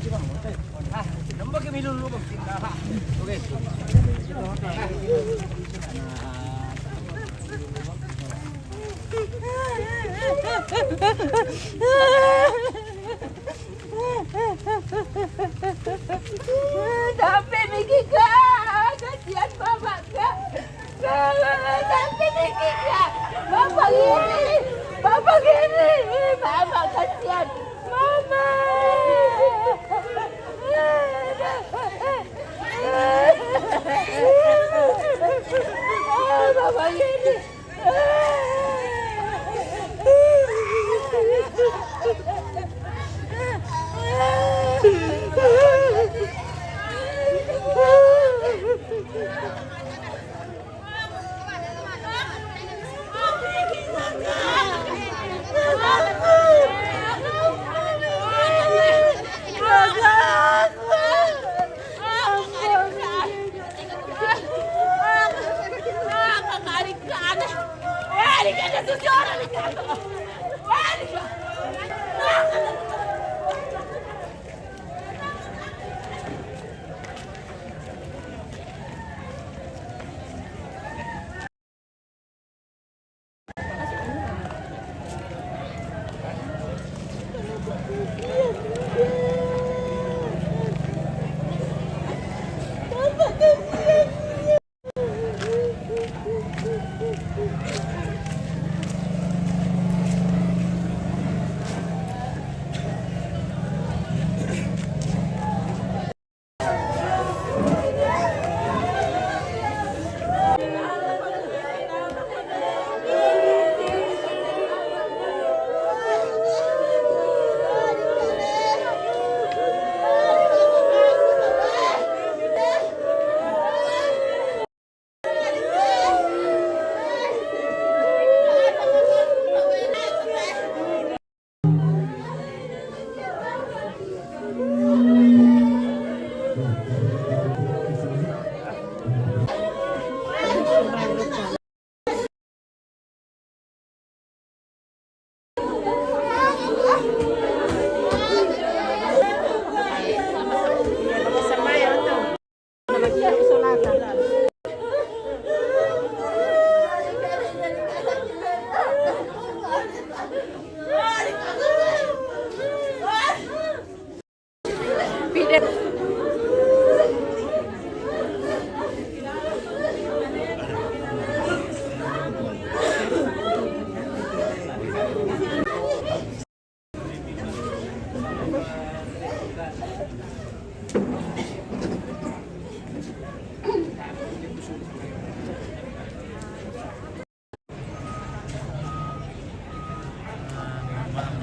Nambah kami dulu bang. Oke. Sampai Miki kak, kasihan bapak kak. Sampai Miki kak, bapak gini, bapak kasihan, mama. Bapak gini.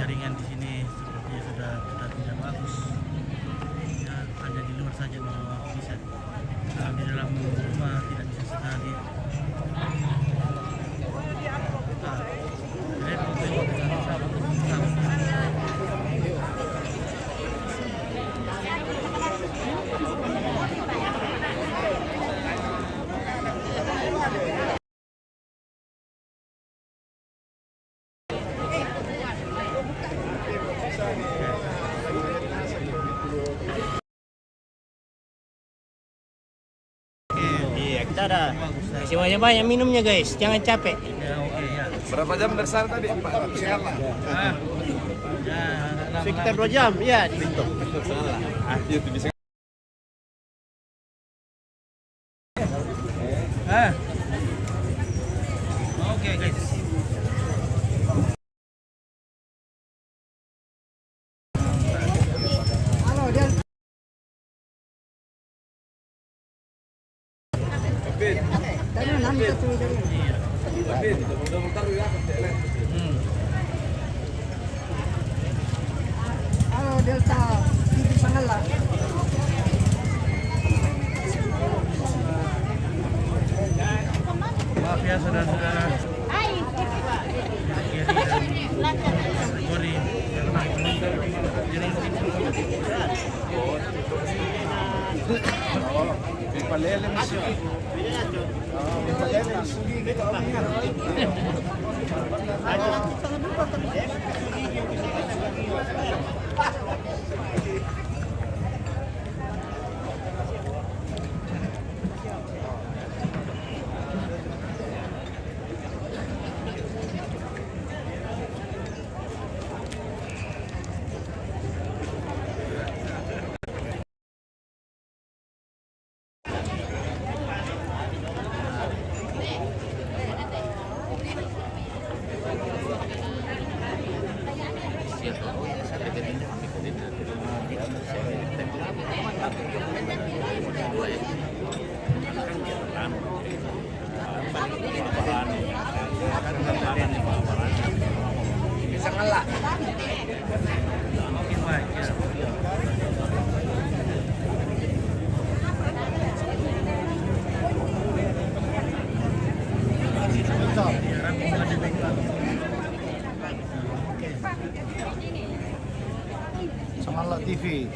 Jaringan di sini sepertinya sudah tidak bagus. Ya, hanya di luar saja bisa. Kalau di dalam rumah tidak bisa sekali. Iya, kita ada kasih banyak-banyak minumnya guys, jangan capek. Ya, oke ya. Berapa jam dari sana tadi? 400 jam. Sekitar 2 jam, ya. Salah. Itu bisa. Oke guys. Halo Delta TV Sangala. Maaf ya saudara-saudara. Sorry Palele misyo. Palele sugi kita omingan. TV.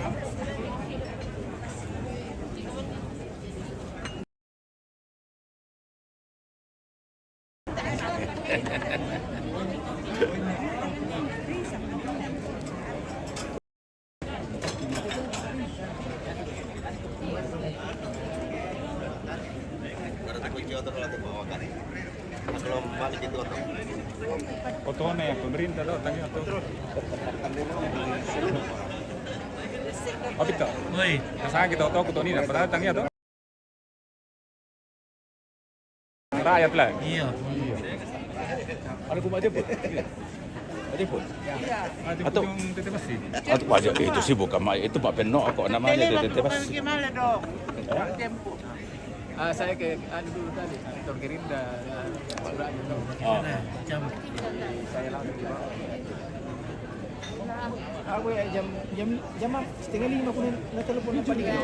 Otone ya pemerintah tuh tanya tuh. Opito. Woi, Kasama kita tahu kutu ini padahal tanya tuh. Rakyat lah. iya. Ada kumah aja pun. Aja pun. Atau tete pasti. Atau pajak itu sih bukan itu Pak Peno kok namanya TTP. Gimana dong? Tempo. Saya ke dulu tadi, kantor Gerindra, suratnya tuh. Jam Saya langsung dibawa. Aku ya jam 4:30 aku na telepon apa dia.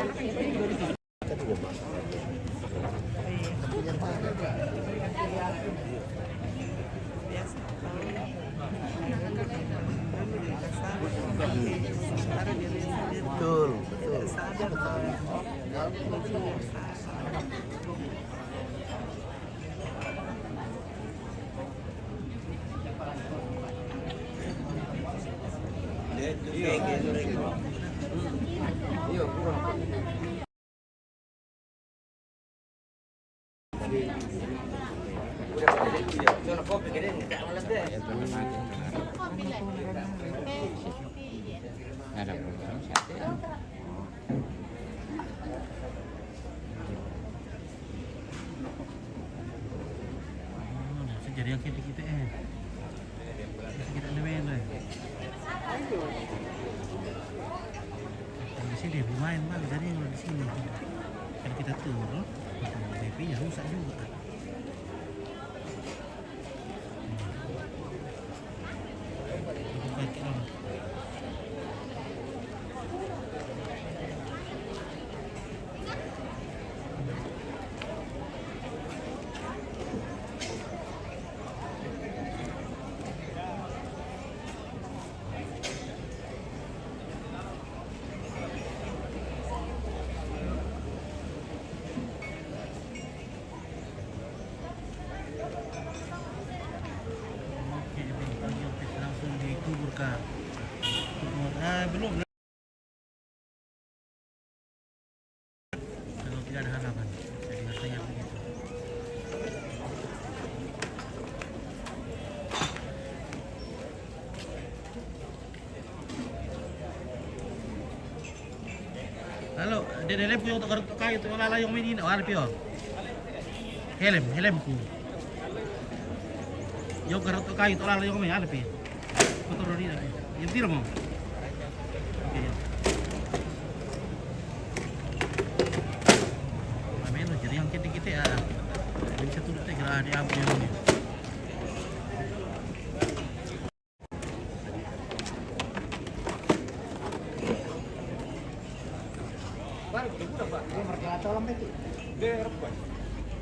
Betul, betul. jadi yang kita kita lemen lah. Di sini lumayan bang, jadi kalau di sini kalau kita turun, TV-nya rusak juga. Langsung dikuburkan. Belum. Kalau tidak ada halaman, jadi rasanya begitu. Halo, Dede punya untuk kayu itu lala yang ini nak warna pio. Helmku. Yo garot kayu itu lala yang ini ada pio. Kotor dia. Yang tiro mo. Mamelo jadi yang kita ya. Bisa tuh teh gerah di abu ini.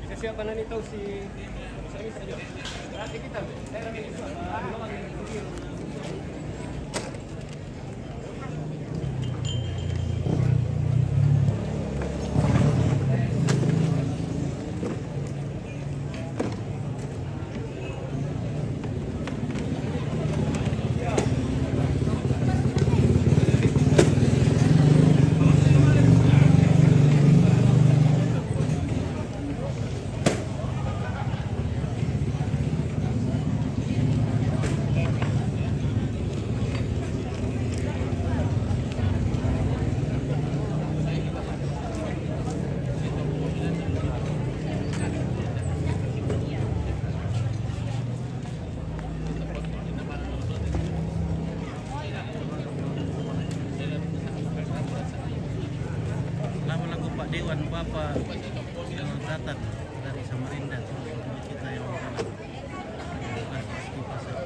Bisa siapa nanti tahu si saya saja. Berarti kita Dewan Bapak yang datang dari Samarinda kita yang di pasar.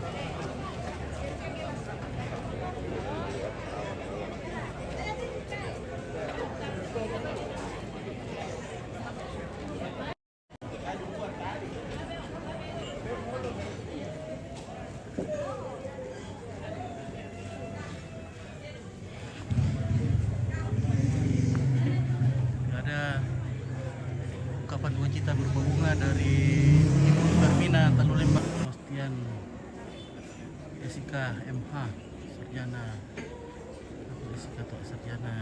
dari Ibu Fermina Talulembak, Sebastian Jessica MH Sarjana, Jessica Sarjana.